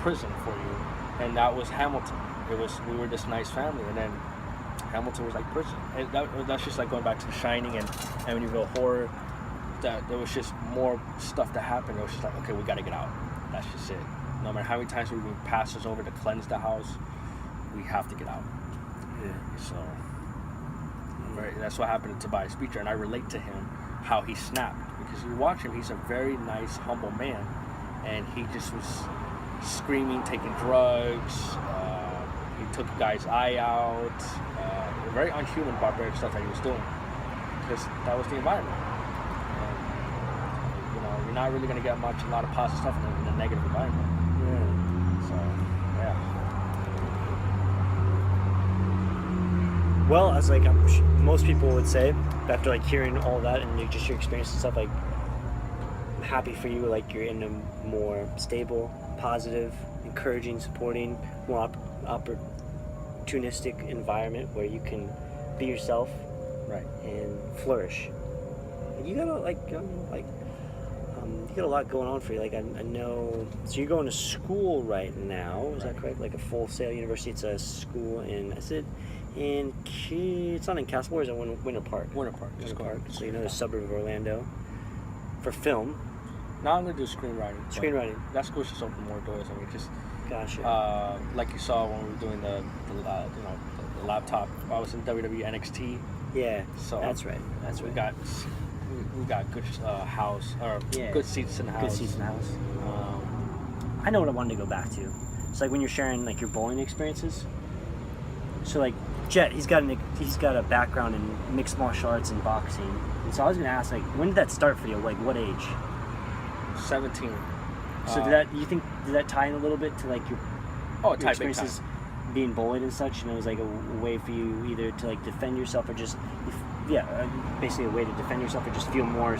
prison for you, and that was Hamilton. We were this nice family, and then Hamilton was like prison. And that's just like going back to The Shining and Amityville Horror. That there was just more stuff that happened. It was just like, okay, we got to get out. That's just it. No matter how many times we pass us over to cleanse the house, we have to get out. Yeah. So, right, that's what happened to Tobias Beecher, and I relate to him how he snapped, because you watch him, he's a very nice, humble man, and he just was screaming, taking drugs. He took a guy's eye out. Very unhuman, barbaric stuff that he was doing, because that was the environment. And, you're not really going to get a lot of positive stuff in a negative environment. Yeah. So, yeah. Well, as like most people would say, after like hearing all that and just your experience and stuff, like, I'm happy for you. Like, you're in a more stable, positive, encouraging, supporting, more opportunistic environment where you can be yourself, right, and flourish. You got you got a lot going on for you. Like, I know. So you're going to school right now. Is that correct? Like a Full Sail University. It's a school in. Is it in? It's not in Castle. Or is it Winter Park? Winter Park. Winter Park. So you know, the suburb of Orlando. For film. Now I'm gonna do screenwriting. Screenwriting. That school's just opened more doors. I mean, just. Gotcha. Like you saw when we were doing the laptop. I was in WWE NXT. Yeah. So that's right. We got good house, or good seats in the house. Good seats in the house. I know what I wanted to go back to. It's like when you're sharing like your bowling experiences. So like Jet, he's got a background in mixed martial arts and boxing. And so I was gonna ask, like, when did that start for you? Like, what age? 17. So did that tie in a little bit to like your experiences being bullied and such, and it was like a way for you either to like defend yourself or just basically a way to defend yourself or just feel more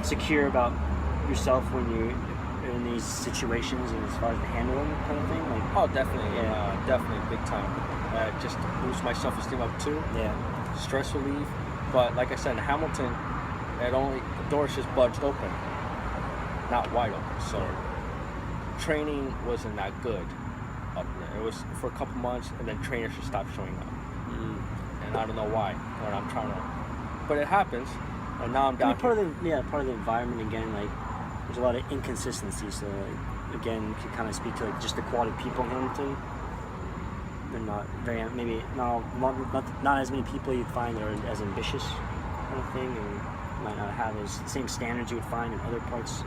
secure about yourself when you're in these situations, and as far as the handling kind of thing? Like, definitely, definitely big time. Just boost my self-esteem up too. Yeah. Stress relief. But like I said, in Hamilton, the doors just budged open, not wide open. So training wasn't that good up there. It was for a couple months, and then trainers just stopped showing up. And I don't know why. When I'm trying to, but it happens. And now I'm down. Part of the environment again. Like, there's a lot of inconsistency. So like, again, you can kind of speak to like just the quality of people in Hamilton. They're not very, maybe not as many people you'd find that are as ambitious kind of thing, and might not have those same standards you would find in other parts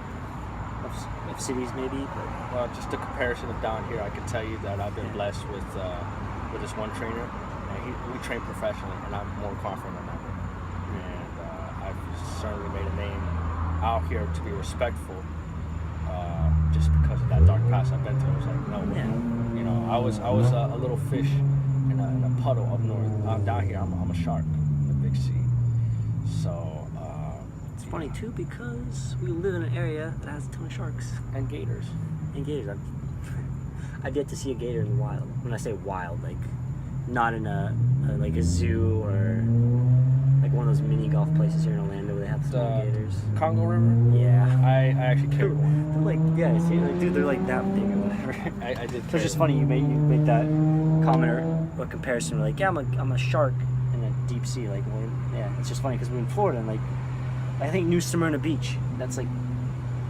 of cities maybe. Well, just the comparison of down here, I can tell you that I've been blessed with this one trainer, and we train professionally, and I'm more confident than ever. And I've certainly made a name out here to be respectful, just because of that dark past I've been through. I was like, no, I was a little fish in a puddle up north. Down here, I'm a shark in a big sea. So. It's funny too, because we live in an area that has a ton of sharks and gators. I've yet to see a gator in the wild. When I say wild, like not in a zoo or like one of those mini golf places here in Orlando where they have the gators. Congo River. Yeah, I actually carried one. They're like, yeah, see, like, dude, they're like that big or whatever. I did. So it's just funny you make that comment or comparison. Like, yeah, I'm a shark in a deep sea. Like, yeah, it's just funny because we're in Florida and like. I think New Smyrna Beach, that's like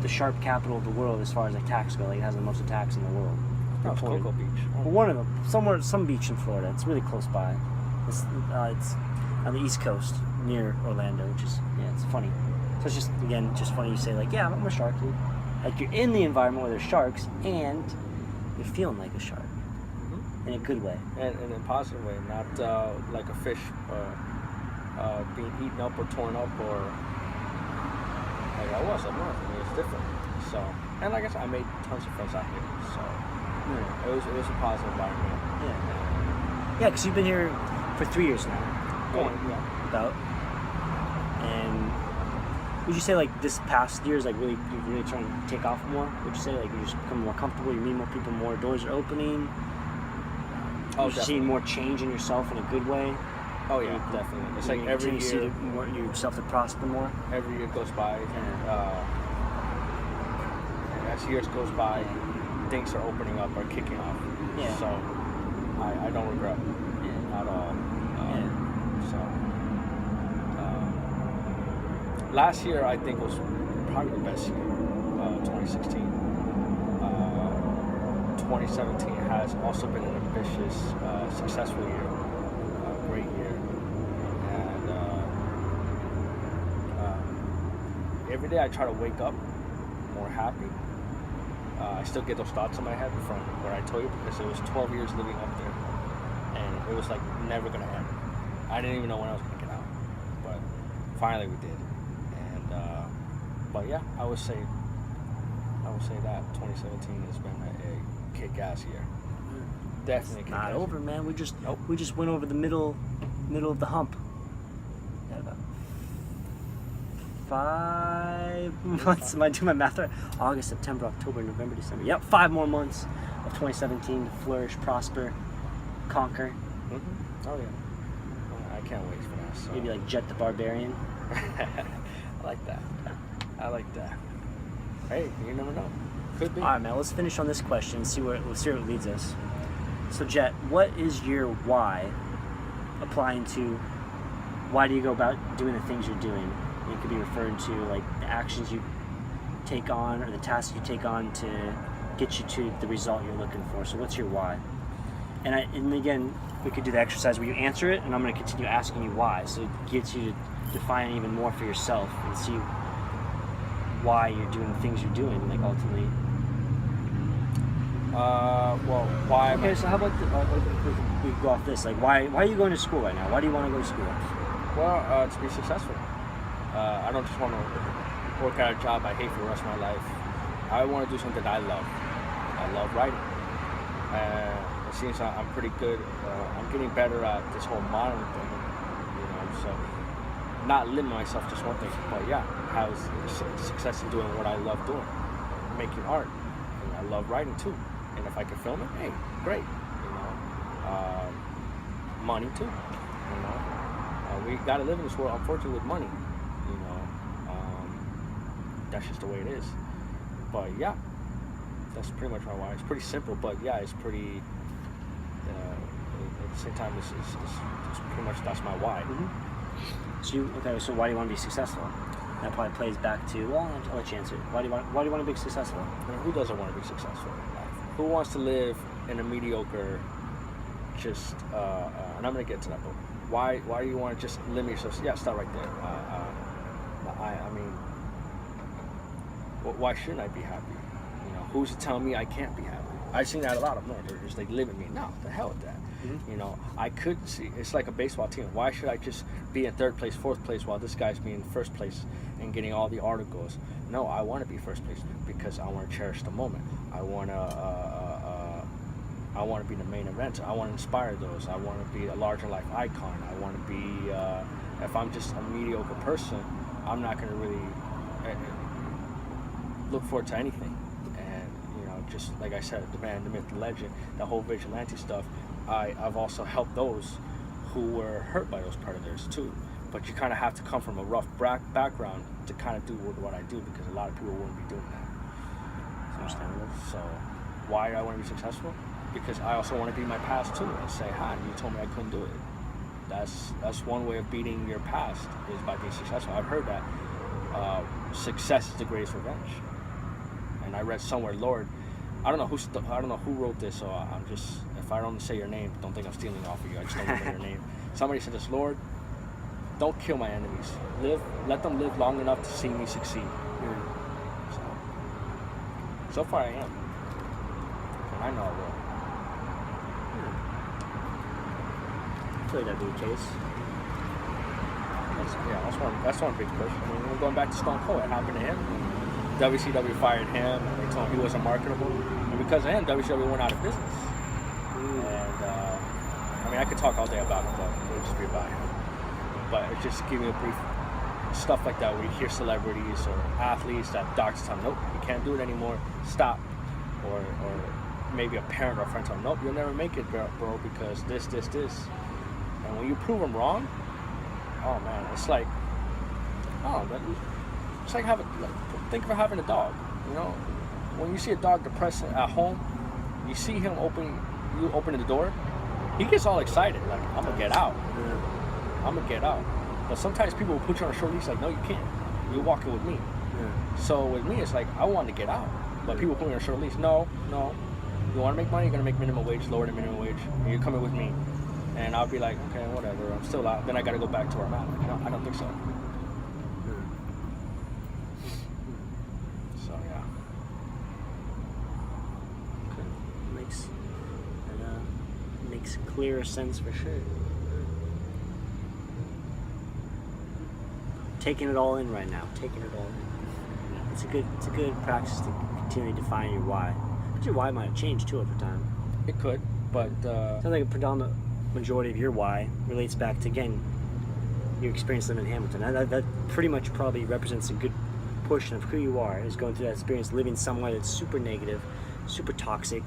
the shark capital of the world as far as attacks go. Like, it has the most attacks in the world. No, it's Cocoa Beach. Well, one of them. Some beach in Florida. It's really close by. It's on the East Coast near Orlando, which is, it's funny. So it's just, again, just funny you say, like, yeah, I'm a shark, dude. Like, you're in the environment where there's sharks, and you're feeling like a shark. In a good way. And in a positive way, not like a fish being eaten up or torn up or... Like I was up north. I mean, it's different. So, and like I said, I made tons of friends out here. So, it was a positive environment. Yeah, because you've been here for 3 years now. About. And would you say like this past year is like you're really trying to take off more? Would you say like you're just becoming more comfortable? You meet more people, more doors are opening. You're seeing more change in yourself in a good way. Oh yeah, definitely. It's like every year you see yourself to prosper more. Every year goes by, and as years goes by, things are opening up, are kicking off. Yeah. So I don't regret at all. So last year I think was probably the best year. 2016. 2017 has also been an ambitious, successful year, great year, and every day I try to wake up more happy. I still get those thoughts in my head from what I told you, because it was 12 years living up there, and it was like never gonna end. I didn't even know when I was gonna get out, but finally we did. And but yeah, I would say that 2017 has been a kick-ass year. Definitely It's not kick-ass over, year. man. We just Nope. went over the middle of the hump. Yeah, about 5 months. Am I doing my math right? August, September, October, November, December. Yep, 5 more months of 2017 to flourish, prosper, conquer. Mm-hmm. Oh yeah. I can't wait for that. So. Maybe like Jet the Barbarian. I like that. I like that. Hey, you never know. Could be. All right, man. Let's finish on this question. See where it leads us. So, Jet, what is your why? Applying to why do you go about doing the things you're doing? It could be referring to like the actions you take on or the tasks you take on to get you to the result you're looking for. So, what's your why? And again, we could do the exercise where you answer it, and I'm going to continue asking you why. So it gets you to define even more for yourself and see why you're doing the things you're doing, like ultimately. Well, why? Okay, so how about we go off this? Like, why are you going to school right now? Why do you want to go to school? Well, to be successful. I don't just want to work at a job I hate for the rest of my life. I want to do something I love. I love writing. It seems I'm pretty good. I'm getting better at this whole modern thing, so not limit myself to just one thing, but yeah, have success in doing what I love doing, making art. And I love writing too. And if I can film it, hey, great. Money too. We gotta live in this world, unfortunately, with money. That's just the way it is. But yeah, that's pretty much my why. It's pretty simple, but yeah, it's pretty. At the same time, it's pretty much that's my why. Mm-hmm. So why do you want to be successful? That probably plays back to, well, I'll let you answer it. Why do you want to be successful? Who doesn't want to be successful in life? Who wants to live in a mediocre, just, and I'm going to get to that, but why do you want to just limit yourself? Yeah, start right there. I mean, why shouldn't I be happy? Who's to tell me I can't be happy? I've seen that a lot of more. They're just like limit me. No, the hell with that. Mm-hmm. I could see, it's like a baseball team. Why should I just be in third place, fourth place, while this guy's being first place and getting all the articles? No, I want to be first place because I want to cherish the moment. I want to be the main event. I want to inspire those. I want to be a larger life icon. I want to be, if I'm just a mediocre person, I'm not going to really look forward to anything. Just like I said, the man, the myth, the legend, the whole vigilante stuff, I've also helped those who were hurt by those predators too. But you kind of have to come from a rough background to kind of do what I do, because a lot of people wouldn't be doing that. Understandable. So why do I want to be successful? Because I also want to beat my past too and say, hi, you told me I couldn't do it. That's one way of beating your past, is by being successful. I've heard that success is the greatest revenge. And I read somewhere, Lord, I don't know who wrote this, so I'm just, if I don't say your name, don't think I'm stealing off of you. I just don't remember your name. Somebody said this, Lord, don't kill my enemies. Let them live long enough to see me succeed. So far I am. And I know I will. I feel like that'd be the case. That's one big push. I mean, we're going back to Stone Cold. It happened to him. WCW fired him, and they told him he wasn't marketable. And because of him, WCW went out of business. And, I mean, I could talk all day about it, but it'll just be about him. But it's just giving a brief stuff like that, where you hear celebrities or athletes that doctors tell them, nope, you can't do it anymore, stop. Or maybe a parent or a friend tell them, nope, you'll never make it, bro, because this. And when you prove them wrong, oh man, it's like, it's like think of having a dog. when you see a dog depressed at home, you see him opening the door, he gets all excited, like, I'm gonna get out. I'm gonna get out. But sometimes people will put you on a short leash, like, no, you can't. You're walking with me. So with me, it's like, I want to get out. But people put me on a short leash. No. You want to make money, you're going to make minimum wage, lower than minimum wage. And you're coming with me. And I'll be like, okay, whatever. I'm still out. Then I got to go back to where I'm at. Like, no, I don't think so. So, yeah. Okay. Makes clearer sense for sure. Taking it all in right now. Taking it all in. It's a good practice to continue to define your why. But your why might have changed too over time. It could, but sounds like a predominant majority of your why relates back to, again, your experience living in Hamilton. That pretty much probably represents a good portion of who you are, is going through that experience, living somewhere that's super negative, super toxic,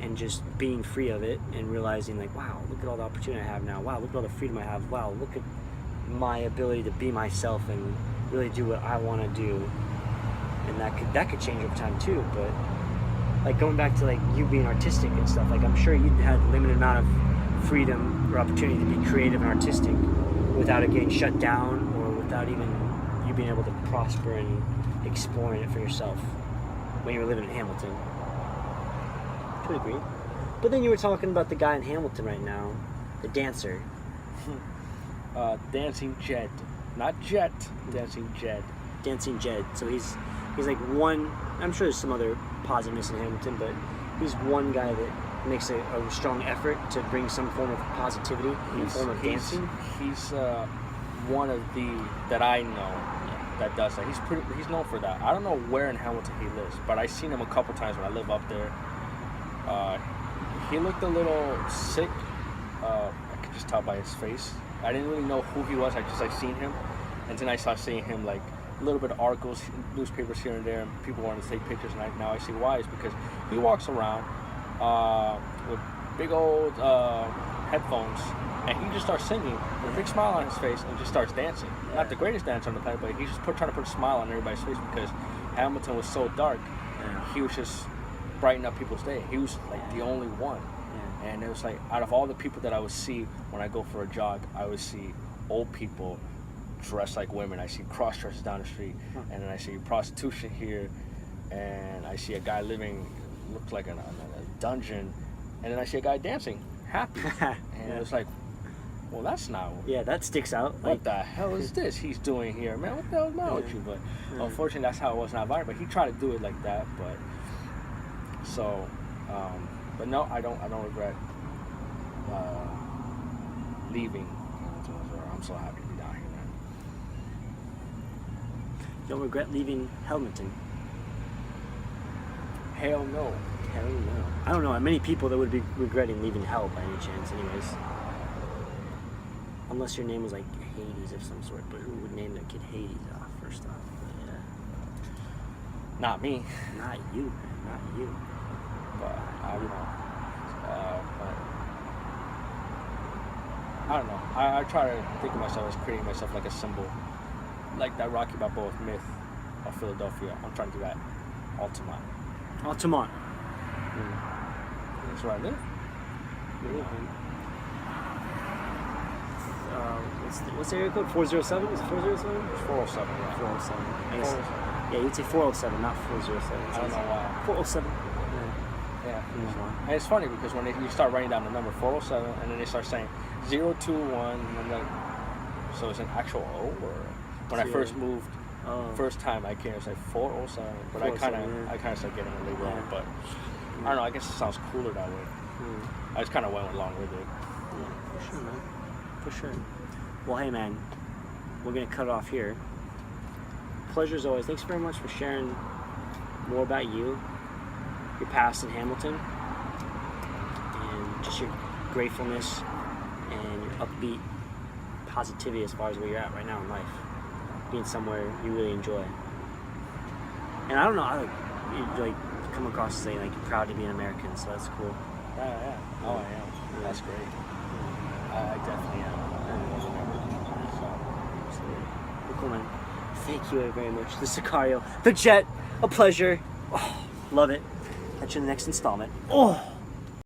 and just being free of it and realizing, like, wow, look at all the opportunity I have now. Wow, look at all the freedom I have. Wow, look at my ability to be myself and really do what I want to do. And that could change over time too. But like going back to like you being artistic and stuff, like I'm sure you had a limited amount of freedom or opportunity to be creative and artistic without it getting shut down or without even you being able to prosper and exploring it for yourself when you were living in Hamilton. I would agree. But then you were talking about the guy in Hamilton right now, the dancer. Dancing Jed. Not Jet, Dancing Jed. Dancing Jed. So he's like one, I'm sure there's some other positiveness in Hamilton, but he's one guy that makes a strong effort to bring some form of positivity in the form of dancing. He's one of the, that I know, that does that. He's known for that. I don't know where in Hamilton he lives, but I've seen him a couple times when I live up there. He looked a little sick. I could just tell by his face. I didn't really know who he was. I just like seen him, and then I started seeing him like a little bit of articles, newspapers here and there, and people wanted to take pictures. And now I see why. Is because he walks around with big old headphones, and he just starts singing with a big smile on his face and just starts dancing. Not the greatest dancer on the planet, but he's just trying to put a smile on everybody's face because Hamilton was so dark. He was just brightening up people's day. He was like the only one. And it was like, out of all the people that I would see when I go for a jog, I would see old people dressed like women. I see cross-dresses down the street, and then I see prostitution here, and I see a guy living, looked like in a dungeon, and then I see a guy dancing, happy. And it was like, well, that's not... Yeah, that sticks out. What the hell is this he's doing here? Man, what the hell is wrong with you? But unfortunately, that's how it was in that environment. But he tried to do it like that, but... So... but no, I don't regret leaving. I'm so happy to be down here, man. Don't regret leaving Hamilton? Hell no. Hell no. I don't know many people that would be regretting leaving hell by any chance, anyways. Unless your name was like Hades of some sort, but who would name their kid Hades off, first off? But, yeah. Not me. Not you, man. Not you. But I don't know. I don't know. I try to think of myself as creating myself like a symbol, like that Rocky Balboa myth of Philadelphia. I'm trying to do that. Altamont. Altamont. That's where I live. What's the area code? 407? Is it 407? It's 407. Yeah. 407. I guess. Yeah, you'd say 407, not 407. I don't know why. 407. Yeah. And it's funny because when you start writing down the number 407, and then they start saying 021, and I'm like, so it's an actual O? Or when I first moved, first time I came, it was like 407, but I kind of started getting it later on. But I don't know. I guess it sounds cooler that way. I just kind of went along with it. Yeah, for sure, man. For sure. Well, hey, man, we're gonna cut it off here. Pleasure as always. Thanks very much for sharing more about you, your past in Hamilton, and just your gratefulness and your upbeat positivity as far as where you're at right now in life, being somewhere you really enjoy. And I don't know, you like come across as saying like you're proud to be an American, so that's cool. Yeah. Oh, I am. Yeah. That's great. I definitely am. Cool, man. Thank you very much. The Sicario, the Jet, a pleasure. Oh. Love it. Catch you in the next installment. Oh.